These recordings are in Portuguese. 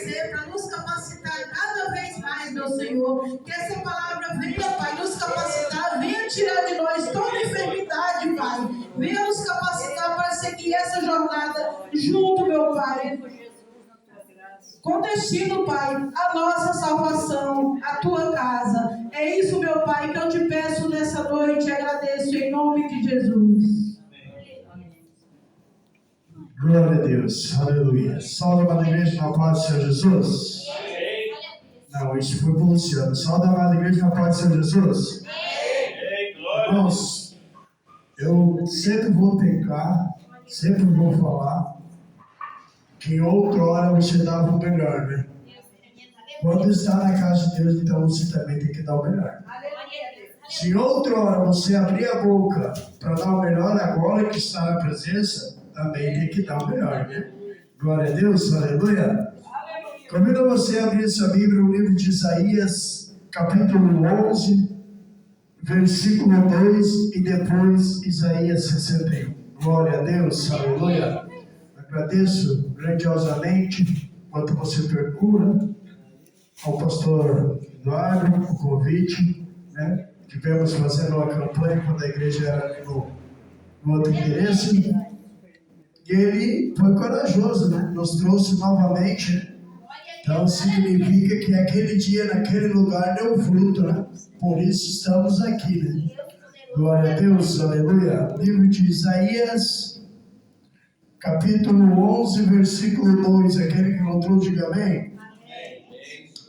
fortalecer, para nos capacitar cada vez mais, meu Senhor. Que essa palavra venha, Pai, nos capacitar, venha tirar de nós toda enfermidade, Pai. Venha nos capacitar para seguir essa jornada junto, meu Pai. Com destino, Pai, a nossa salvação, a tua casa. É isso, meu Pai, que eu te peço nessa noite e agradeço em nome de Jesus. Glória a Deus, aleluia. Salve a igreja na paz do Senhor Jesus. Não, isso foi pro Luciano. Salve a igreja na paz do Senhor Jesus. Irmãos, eu sempre vou pecar, sempre vou falar que em outra hora você dava o melhor, né? Quando está na casa de Deus, então você também tem que dar o melhor. Se em outra hora você abrir a boca para dar o melhor, agora que está na presença, também tem que dar o melhor, né? Glória a Deus, aleluia. Convido você a abrir sua Bíblia no livro de Isaías, capítulo 11, versículo 2 e depois Isaías 61. Glória a Deus, aleluia. Agradeço grandiosamente quanto você procura ao pastor Eduardo o convite, né? Tivemos fazendo uma campanha quando a igreja era no outro endereço. E ele foi corajoso, né? Nos trouxe novamente. Então significa que aquele dia, naquele lugar, deu fruto, né? Por isso estamos aqui, né? Glória a Deus, aleluia. Livro de Isaías, capítulo 11, versículo 2. Aquele que encontrou, diga amém.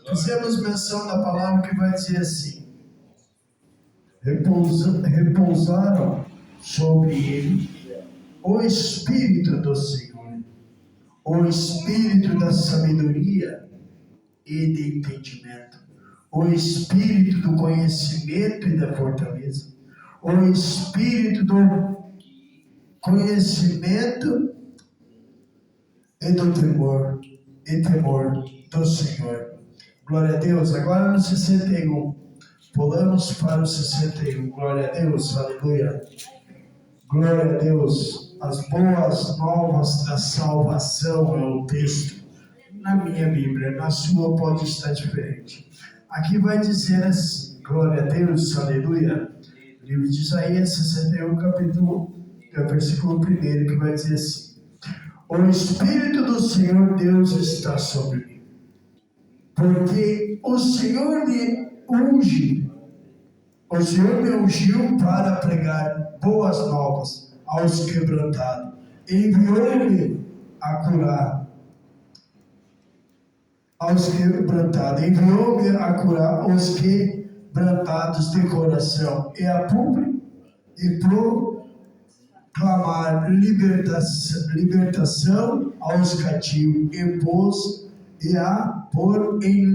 Fizemos menção da palavra que vai dizer assim: repousaram sobre ele o Espírito do Senhor, o Espírito da sabedoria e de entendimento, o Espírito do conhecimento e da fortaleza, o Espírito do conhecimento e do temor do Senhor. Glória a Deus. Agora no 61, pulamos para o 61. Glória a Deus, aleluia. Glória a Deus. As boas novas da salvação é o texto na minha Bíblia. Na sua pode estar diferente. Aqui vai dizer assim, glória a Deus, aleluia. Livro de Isaías 61, versículo 1, que vai dizer assim: o Espírito do Senhor Deus está sobre mim, porque o Senhor me ungiu para pregar boas novas aos quebrantados. Enviou-me a curar aos quebrantados. Enviou-me a curar os quebrantados de coração e a proclamar libertação aos cativos e a pôr em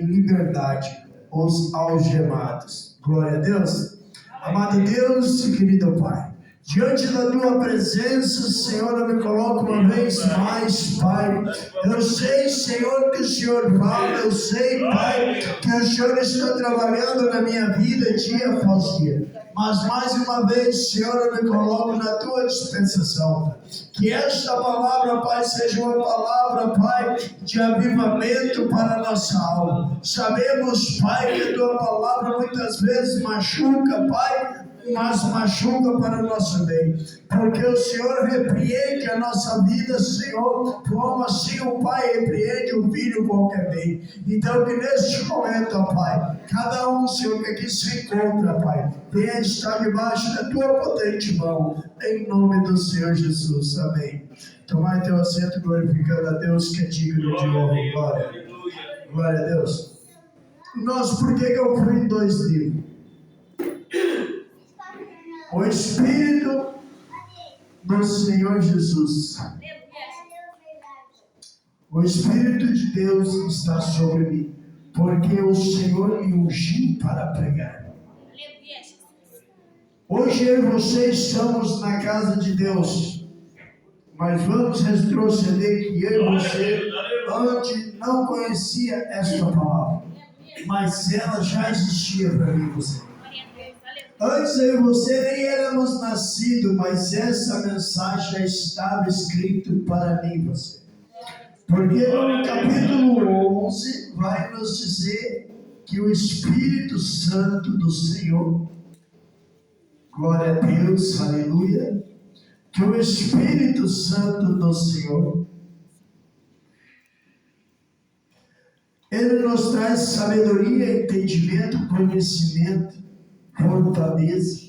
liberdade os algemados. Glória a Deus. Amado Deus e querido Pai, diante da tua presença, Senhor, eu me coloco uma vez mais, Pai. Eu sei, Senhor, que o Senhor fala, eu sei, Pai, que o Senhor está trabalhando na minha vida dia após dia. Mas mais uma vez, Senhor, eu me coloco na tua dispensação. Que esta palavra, Pai, seja uma palavra, Pai, de avivamento para a nossa alma. Sabemos, Pai, que a tua palavra muitas vezes machuca, Pai, mas machuca para o nosso bem, porque o Senhor repreende a nossa vida, Senhor, como assim o Pai repreende o filho qualquer bem. Então que neste momento, ó Pai, cada um, Senhor, que aqui se encontra, Pai, venha estar debaixo da tua potente mão, em nome do Senhor Jesus, amém. Tomai teu assento, glorificando a Deus que é digno de honra e glória. Glória a Deus. Por que eu fui em 2 livros? O Espírito do Senhor Jesus, o Espírito de Deus está sobre mim, porque o Senhor me ungiu para pregar. Hoje eu e você estamos na casa de Deus, mas vamos retroceder que eu e você antes não conhecia esta palavra, mas ela já existia para mim e você. Antes eu e você nem éramos nascidos, mas essa mensagem já estava escrita para mim e você. Porque no capítulo 11 vai nos dizer que o Espírito Santo do Senhor, glória a Deus, aleluia, que o Espírito Santo do Senhor, ele nos traz sabedoria, entendimento, conhecimento, fortaleza,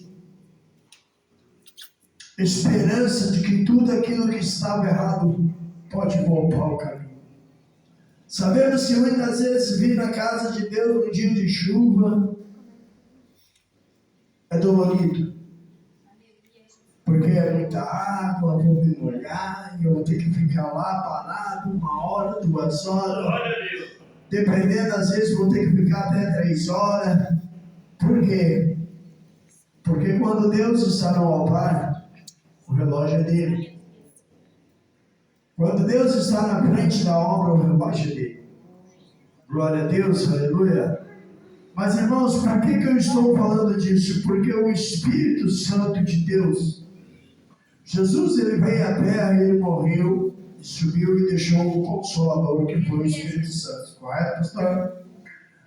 esperança de que tudo aquilo que estava errado pode voltar ao caminho. Sabemos que muitas vezes vir na casa de Deus no dia de chuva é dolorido, porque é muita água, vou me molhar, e eu vou ter que ficar lá parado 1 hora, 2 horas, dependendo, às vezes vou ter que ficar até 3 horas. Por quê? Porque quando Deus está no altar, o relógio é dele. Quando Deus está na frente da obra, o relógio é dele. Glória a Deus, aleluia. Mas, irmãos, por que eu estou falando disso? Porque o Espírito Santo de Deus, Jesus, ele veio à terra, ele morreu, subiu e deixou o Consolador, que foi o Espírito Santo. Correto, pastor?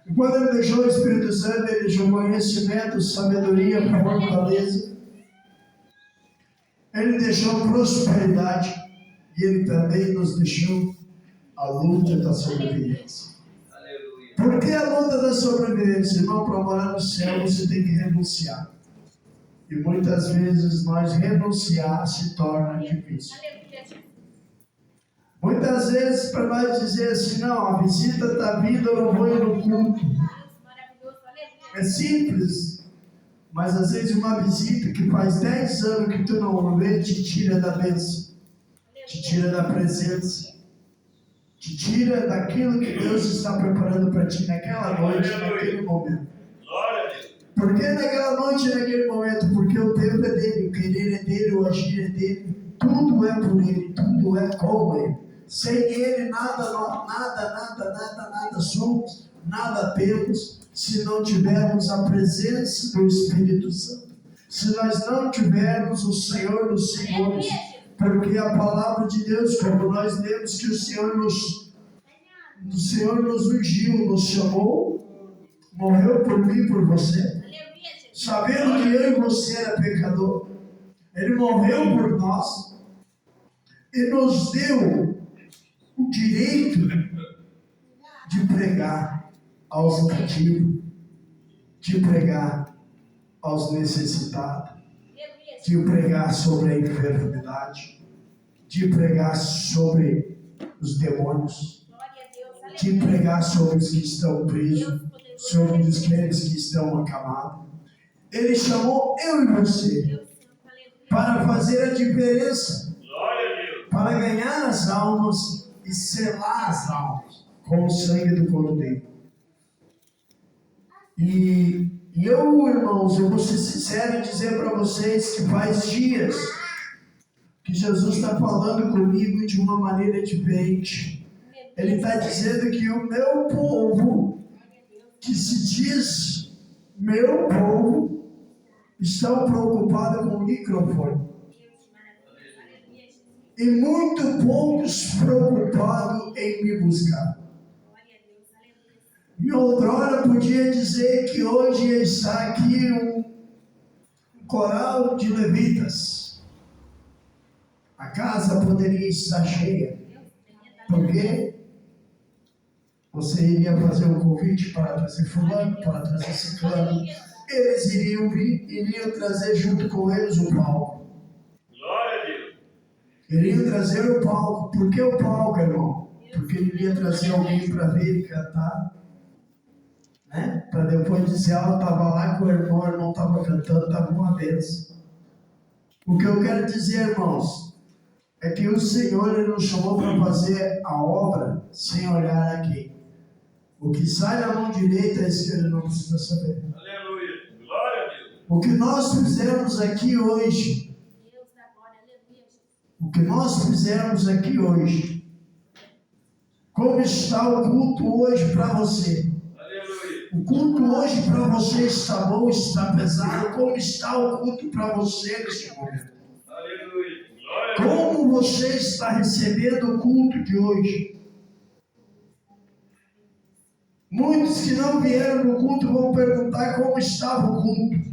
E quando ele deixou o Espírito Santo, ele deixou conhecimento, sabedoria, fortaleza. Ele deixou prosperidade. E ele também nos deixou a luta da sobrevivência. Aleluia. Por que a luta da sobrevivência? Irmão, para morar no céu você tem que renunciar. E muitas vezes nós renunciar se torna difícil. Muitas vezes para nós dizer assim, não, a visita está vindo, eu não vou ir no culto. É simples. Mas às vezes uma visita que faz 10 anos que tu não vê, te tira da bênção. Te tira da presença, te tira daquilo que Deus está preparando para ti naquela noite, naquele momento. Por que naquela noite, naquele momento? Porque o tempo é dele, o querer é dele, o agir é dele, tudo é por ele, tudo é com ele. Sem ele nada somos, nada temos, se não tivermos a presença do Espírito Santo. Se nós não tivermos o Senhor dos Senhores. Porque a palavra de Deus, como nós lemos que o Senhor nos ungiu, nos chamou, morreu por mim e por você, sabendo que eu e você era pecador, ele morreu por nós e nos deu o direito de pregar aos cativos, de pregar aos necessitados, de pregar sobre a enfermidade, de pregar sobre os demônios, de pregar sobre os que estão presos, sobre os que estão acamados. Ele chamou eu e você para fazer a diferença, para ganhar as almas e selar as almas com o sangue do Cordeiro. E eu, irmãos, eu vou ser sincero e dizer para vocês que faz dias que Jesus está falando comigo de uma maneira diferente. Ele está dizendo que o meu povo, que se diz meu povo, estão preocupados com o microfone. E muito poucos preocupados em me buscar. E outrora podia dizer que hoje está aqui um coral de levitas. A casa poderia estar cheia. Porque você iria fazer um convite para trazer fulano, para trazer ciclano. Eles iriam vir, iriam trazer junto com eles o palco. Glória a Deus. Iriam trazer o palco. Por que o palco, irmão? Porque ele iria trazer alguém para vir e cantar. Né? Para depois dizer, eu estava lá com o irmão estava cantando, estava uma benção. O que eu quero dizer, irmãos, é que o Senhor ele nos chamou para fazer a obra sem olhar aqui. O que sai da mão direita, a esquerda não precisa saber. Aleluia, glória a Deus. O que nós fizemos aqui hoje, como está o culto hoje para você? O culto hoje para você está bom, está pesado? Como está o culto para você neste momento? Aleluia. Como você está recebendo o culto de hoje? Muitos que não vieram no culto vão perguntar como estava o culto.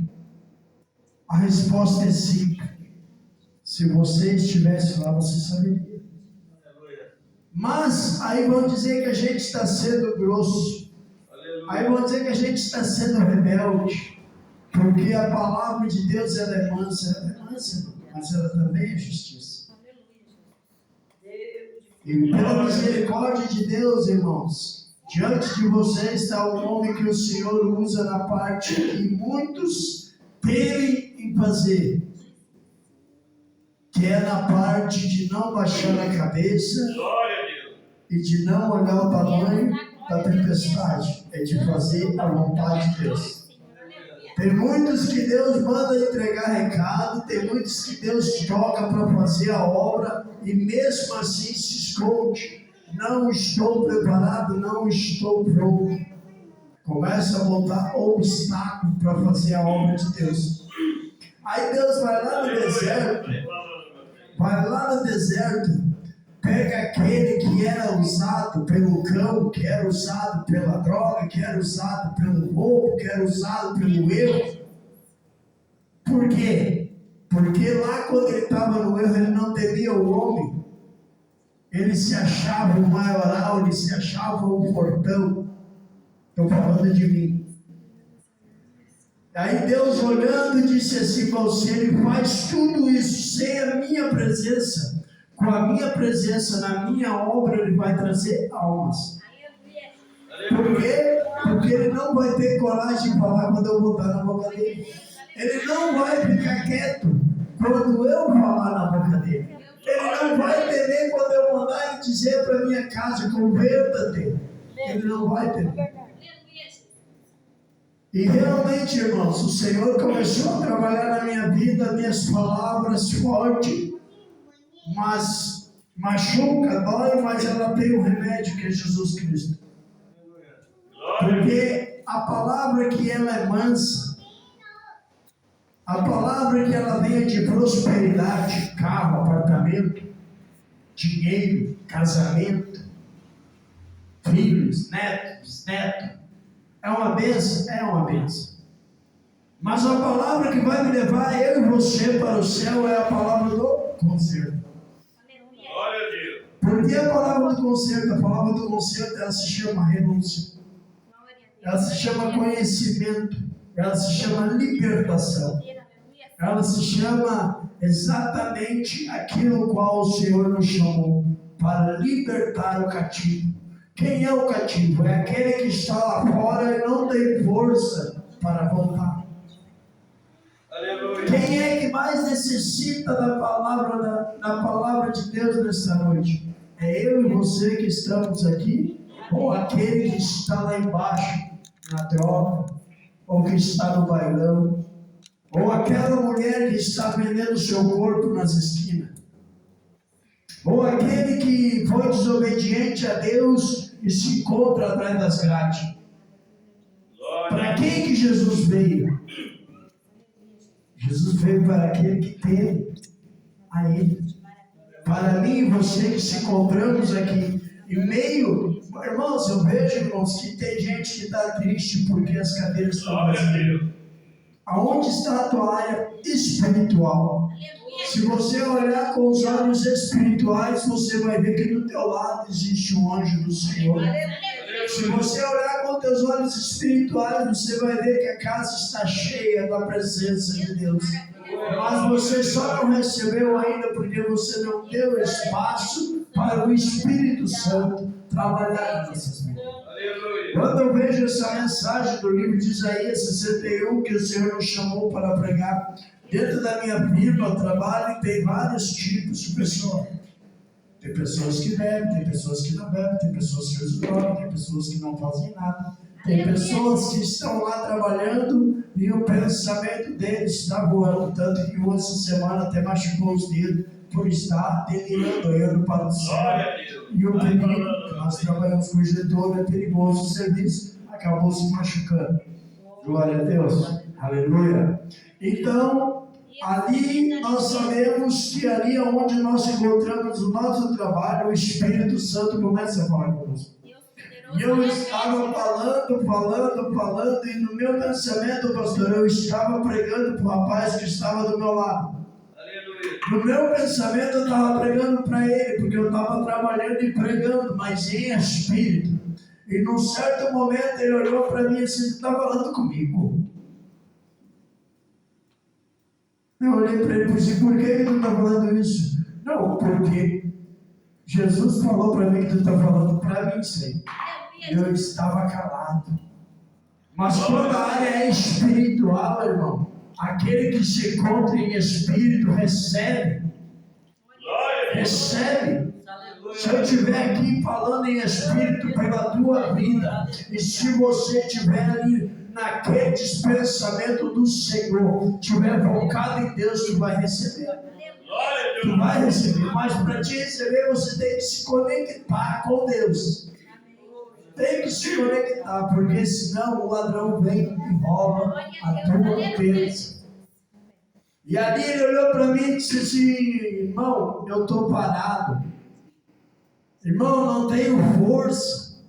A resposta é simples. Se você estivesse lá, você saberia. Mas aí vão dizer que a gente está sendo grosso. Aí vão dizer que a gente está sendo rebelde. Porque a palavra de Deus ela é mansa, mas ela também é justiça. E pela misericórdia de Deus, irmãos, diante de você está o nome que o Senhor usa na parte que muitos temem em fazer, que é na parte de não baixar a cabeça e de não olhar o tamanho da tempestade, é de fazer a vontade de Deus. Tem muitos que Deus manda entregar recado, tem muitos que Deus joga para fazer a obra e mesmo assim se esconde. Não estou preparado, não estou pronto. Começa a botar obstáculo para fazer a obra de Deus. Aí Deus vai lá no deserto, pega aquele que era usado pelo cão, que era usado pela droga, que era usado pelo roubo, que era usado pelo erro. Por quê? Porque lá quando ele estava no erro, ele não temia o homem. Ele se achava o maioral, ele se achava o fortão. Estou falando de mim. Aí Deus olhando disse assim: se ele faz tudo isso sem a minha presença, com a minha presença na minha obra, ele vai trazer almas. Por quê? Porque ele não vai ter coragem de falar quando eu botar na boca dele. Ele não vai ficar quieto quando eu falar na boca dele. Ele não vai temer quando eu mandar ele dizer para minha casa: converta-te. Ele não vai temer. E realmente, irmãos, o Senhor começou a trabalhar na minha vida, minhas palavras fortes, mas machuca, dói, mas ela tem um remédio que é Jesus Cristo. Porque a palavra que ela é mansa, a palavra que ela vem de prosperidade, carro, apartamento, dinheiro, casamento, filhos, netos, bisnetos, é uma bênção? É uma bênção. Mas a palavra que vai me levar eu e você para o céu é a palavra do conserto. Glória a Deus. Por que a palavra do conserto? A palavra do conserto, ela se chama renúncia. Ela se chama conhecimento. Ela se chama libertação. Ela se chama exatamente aquilo qual o Senhor nos chamou, para libertar o cativo. Quem é o cativo? É aquele que está lá fora e não tem força para voltar. Aleluia. Quem é que mais necessita da palavra de Deus nesta noite? É eu e você que estamos aqui? Ou aquele que está lá embaixo, na droga? Ou que está no bailão? Ou aquela mulher que está vendendo seu corpo nas esquinas? Ou aquele que foi desobediente a Deus e se encontra atrás das grades? Para quem que Jesus veio? Jesus veio para aquele que teme a Ele. Para mim e você que se encontramos aqui em meio, irmãos, eu vejo, irmãos, que tem gente que está triste porque as cadeiras estão vazias. Aonde está a tua área espiritual? Se você olhar com os olhos espirituais, você vai ver que do teu lado existe um anjo do Senhor. Se você olhar com teus olhos espirituais, você vai ver que a casa está cheia da presença de Deus. Mas você só não recebeu ainda porque você não deu espaço para o Espírito Santo trabalhar nessas vidas. Quando eu vejo essa mensagem do livro de Isaías 61, que o Senhor nos chamou para pregar, dentro da minha vida, eu trabalho e tem vários tipos de pessoas. Tem pessoas que bebem, tem pessoas que não bebem, tem pessoas que usam droga, tem pessoas que não fazem nada. Tem pessoas que estão lá trabalhando e o pensamento deles está voando, tanto que essa semana até machucou os dedos por estar delirando, olhando para o céu. E o perigo, nós trabalhamos com o gestor, é perigoso o serviço, acabou se machucando. Glória a Deus, aleluia. Então, ali nós sabemos que ali onde nós encontramos o nosso trabalho, o Espírito Santo começa a falar conosco. E eu estava falando, e no meu pensamento, pastor, eu estava pregando para o rapaz que estava do meu lado. No meu pensamento eu estava pregando para ele, porque eu estava trabalhando e pregando, mas em espírito. E num certo momento ele olhou para mim e disse: está falando comigo? Eu olhei para ele e disse: por que tu está falando isso? Não, porque Jesus falou para mim que tu está falando para mim, sim. Eu estava calado. Mas quando a área é espiritual, irmão, aquele que se encontra em espírito recebe. Se eu estiver aqui falando em espírito pela tua vida, e se você estiver ali naqueles pensamentos do Senhor, estiver focado em Deus, tu vai receber. Tu vai receber, mas para te receber você tem que se conectar com Deus. Tem que se conectar, porque senão o ladrão vem e rouba a tua bênção. E ali ele olhou para mim e disse assim: irmão, eu estou parado. Irmão, eu não tenho força.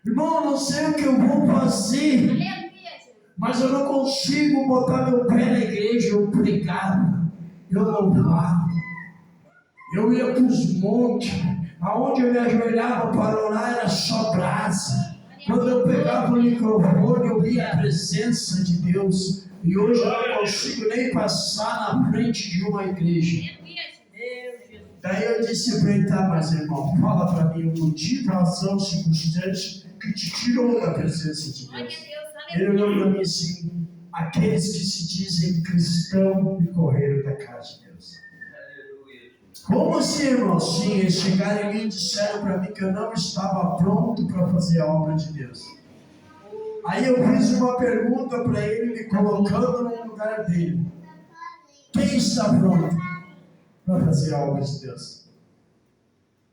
Irmão, eu não sei o que eu vou fazer. Mas eu não consigo botar meu pé na igreja. Eu pregava, eu louvava. Eu ia para os montes. Aonde eu me ajoelhava para orar era só brasa. Quando eu pegava o microfone, eu via a presença de Deus. E hoje eu não consigo nem passar na frente de uma igreja. Daí eu disse para ele: tá, mas irmão, fala para mim o motivo, a razão, circunstância que te tirou da presença de Deus. Ele olhou para mim assim: aqueles que se dizem cristão e correram da casa de Deus. Como assim, irmão? Sim, eles chegaram em mim e disseram para mim que eu não estava pronto para fazer a obra de Deus. Aí eu fiz uma pergunta para ele, me colocando no lugar dele: quem está pronto para fazer a obra de Deus?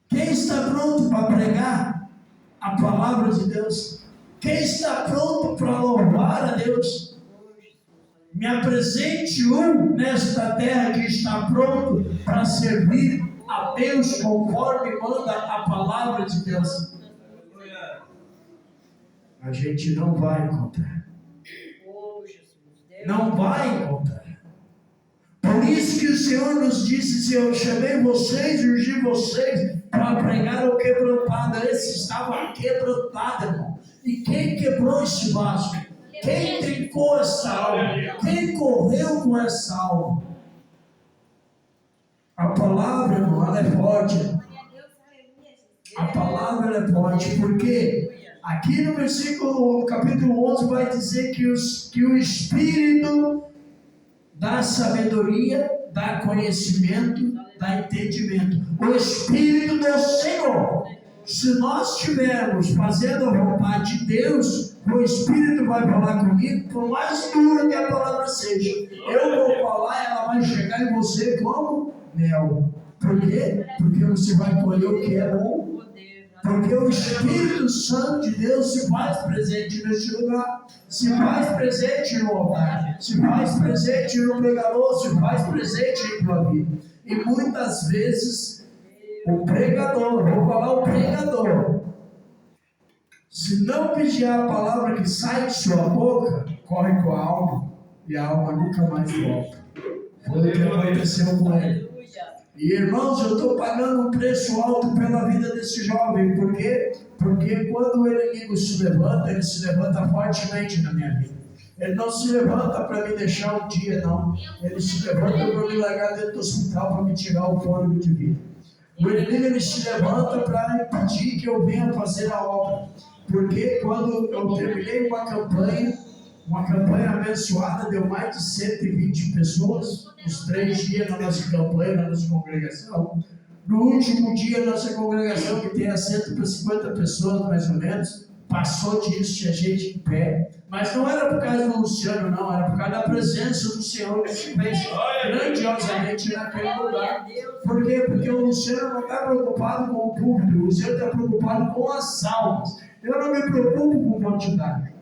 Quem está pronto para pregar a palavra de Deus? Quem está pronto para louvar a Deus? Me apresente um nesta terra que está pronto para servir a Deus conforme manda a palavra de Deus. A gente não vai encontrar. Não vai encontrar. Por isso que o Senhor nos disse: eu chamei vocês e ungi vocês para pregar o quebrantado. Esse estava quebrantado, irmão. E quem quebrou esse vaso? Quem trincou essa alma? Quem correu com essa alma? A palavra, irmão, ela é forte. A palavra ela é forte, porque aqui no versículo, capítulo 11, vai dizer que o Espírito dá sabedoria, dá conhecimento, dá entendimento. O Espírito do Senhor. Se nós estivermos fazendo a vontade de Deus, o Espírito vai falar comigo, por mais dura que a palavra seja. Eu vou falar, ela vai chegar em você como mel. Por quê? Porque você vai colher o que é bom. Porque o Espírito Santo de Deus se faz presente neste lugar, se faz presente no altar, se faz presente no pregador, se faz presente em tua vida. E muitas vezes o pregador, vou falar o pregador, se não vigiar a palavra que sai de sua boca, corre com a alma, e a alma nunca mais volta. Foi o que aconteceu com ele. E irmãos, eu estou pagando um preço alto pela vida desse jovem. Por quê? Porque quando o inimigo se levanta, ele se levanta fortemente na minha vida. Ele não se levanta para me deixar um dia, não. Ele se levanta para me largar dentro do hospital, para me tirar o fôlego de vida. O inimigo ele se levanta para impedir que eu venha fazer a obra. Porque quando eu terminei uma campanha abençoada, deu mais de 120 pessoas, os 3 dias na nossa campanha, na nossa congregação. No último dia, nossa congregação, que tem 150 pessoas mais ou menos, passou disso, tinha gente em pé. Mas não era por causa do Luciano, não, era por causa da presença do Senhor que se fez grandiosamente naquele lugar. Por quê? Porque o Luciano não está preocupado com o público, o Luciano está preocupado com as almas. Eu não me preocupo com quantidade.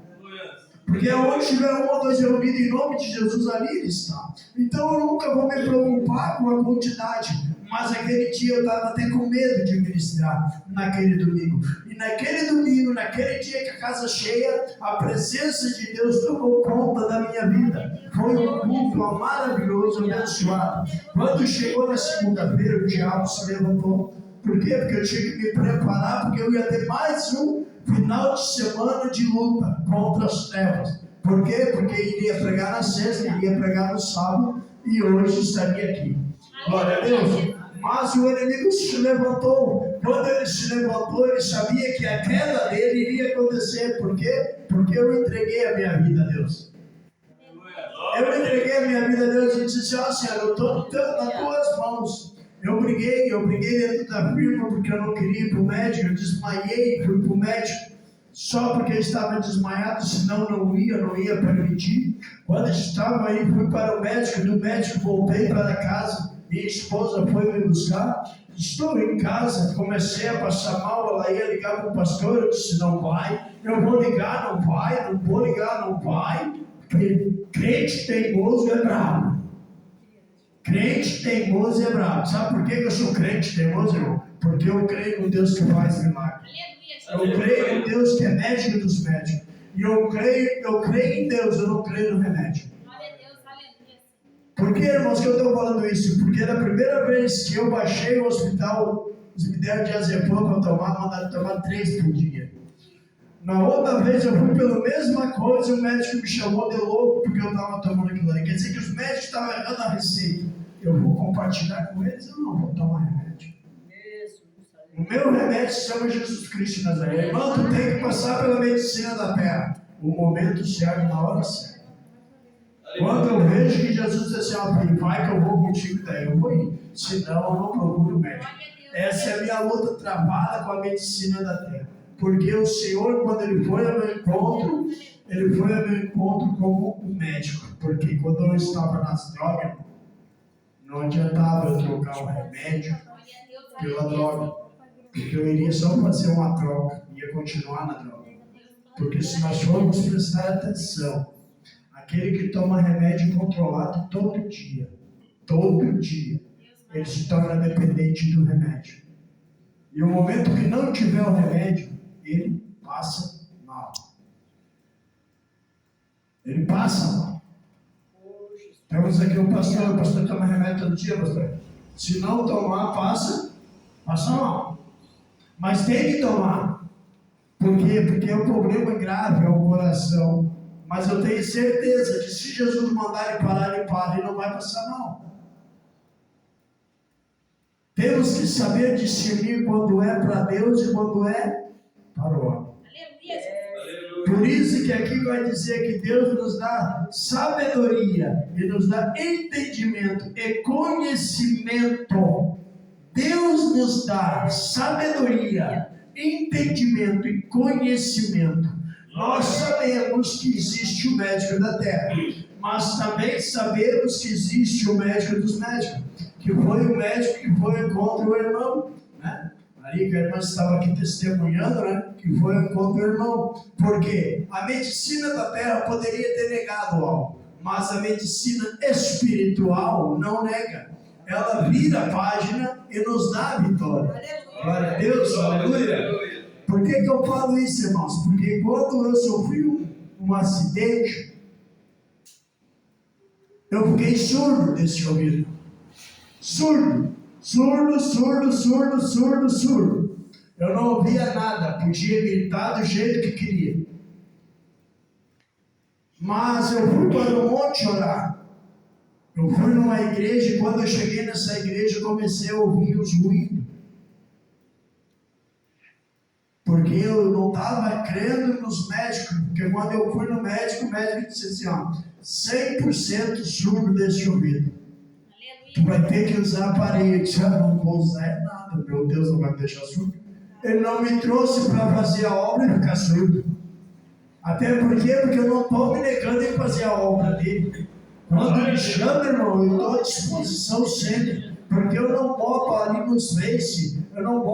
Porque onde tiver 1 ou 2 reunidos em nome de Jesus, ali ele está. Então eu nunca vou me preocupar com a quantidade. Mas aquele dia eu estava até com medo de ministrar naquele domingo. E naquele domingo naquele dia que a casa cheia, a presença de Deus tomou conta da minha vida. Foi um culto maravilhoso, abençoado. Quando chegou na segunda-feira, o diabo se levantou. Por quê? Porque eu tinha que me preparar, porque eu ia ter mais um final de semana de luta contra as trevas. Por quê? Porque iria pregar na sexta, iria pregar no sábado e hoje estaria aqui. Glória a Deus. Mas o inimigo se levantou. Quando ele se levantou, ele sabia que a queda dele iria acontecer. Por quê? Porque eu entreguei a minha vida a Deus. Eu entreguei a minha vida a Deus e disse assim: Senhor, eu estou nas tuas mãos. Eu briguei dentro da firma porque eu não queria ir para o médico. Eu desmaiei, fui para o médico só porque eu estava desmaiado, senão não ia permitir. Quando eu estava aí, fui para o médico. Do médico voltei para casa. Minha esposa foi me buscar. Estou em casa, comecei a passar mal. Ela ia ligar para o pastor. Eu disse: não vai. Eu vou ligar, não vai. Não vou ligar, não vai. Porque crente teimoso é bravo. Crente teimoso é bravo. Sabe por que eu sou crente teimoso, irmão? Porque eu creio no Deus que faz milagre. Eu creio no Deus que é médico dos médicos. E eu creio em Deus, eu não creio no remédio. Por que, irmãos, que eu estou falando isso? Porque na primeira vez que eu baixei o hospital, eles me deram diazepam para tomar, mandaram tomar 3 por dia. Na outra vez eu fui pela mesma coisa, o médico me chamou de louco porque eu estava tomando aquilo ali. Quer dizer que os médicos estavam errando a receita. Eu vou compartilhar com eles, eu não vou tomar remédio. O meu remédio se chama Jesus Cristo de Nazaré. Irmão, tu tem que passar pela medicina da terra. O momento certo, na hora certa. Quando eu vejo que Jesus diz assim: vai que eu vou contigo, daí eu vou ir. Senão eu não procuro médico. Essa é a minha luta travada com a medicina da terra. Porque o Senhor, quando Ele foi ao meu encontro, Ele foi ao meu encontro como um médico. Porque quando eu estava nas drogas, não adiantava eu trocar o remédio pela droga. Porque eu iria só fazer uma troca, ia continuar na droga. Porque se nós formos prestar atenção, aquele que toma remédio controlado todo dia, ele se torna dependente do remédio. E o momento que não tiver o remédio, ele passa mal. Ele passa mal. Temos aqui o pastor toma remédio todo dia, pastor. Se não tomar, passa mal. Mas tem que tomar. Por quê? Porque o problema grave é o coração. Mas eu tenho certeza que se Jesus mandar ele parar, ele para, ele não vai passar mal. Temos que saber discernir quando é para Deus e quando é para o homem. Por isso que aqui vai dizer que Deus nos dá sabedoria e nos dá entendimento e conhecimento. Deus nos dá sabedoria, entendimento e conhecimento. Nós sabemos que existe o médico da terra, mas também sabemos que existe o médico dos médicos, que foi o médico que foi contra o irmão, né? Ali que a irmã estava aqui testemunhando, né? Que foi contra o irmão. Porque a medicina da terra poderia ter negado algo, mas a medicina espiritual não nega. Ela vira a página e nos dá a vitória. Glória a Deus, aleluia. Por que eu falo isso, irmãos? Porque quando eu sofri um acidente, eu fiquei surdo desse ouvido. Surdo. Eu não ouvia nada, podia gritar do jeito que queria. Mas eu fui para o monte orar. Eu fui numa igreja e quando eu cheguei nessa igreja, eu comecei a ouvir os ruídos. Porque eu não estava crendo nos médicos. Porque quando eu fui no médico, o médico disse assim: 100% surdo desse ouvido. Tu vai ter que usar aparelho. Eu disse: não vou usar nada. Meu Deus, não vai me deixar surdo. Ele não me trouxe para fazer a obra e ficar surdo. Até porque eu não estou me negando em fazer a obra dele. Quando me chama, irmão, eu estou à disposição sempre. Porque eu não boto ali nos Face, eu não boto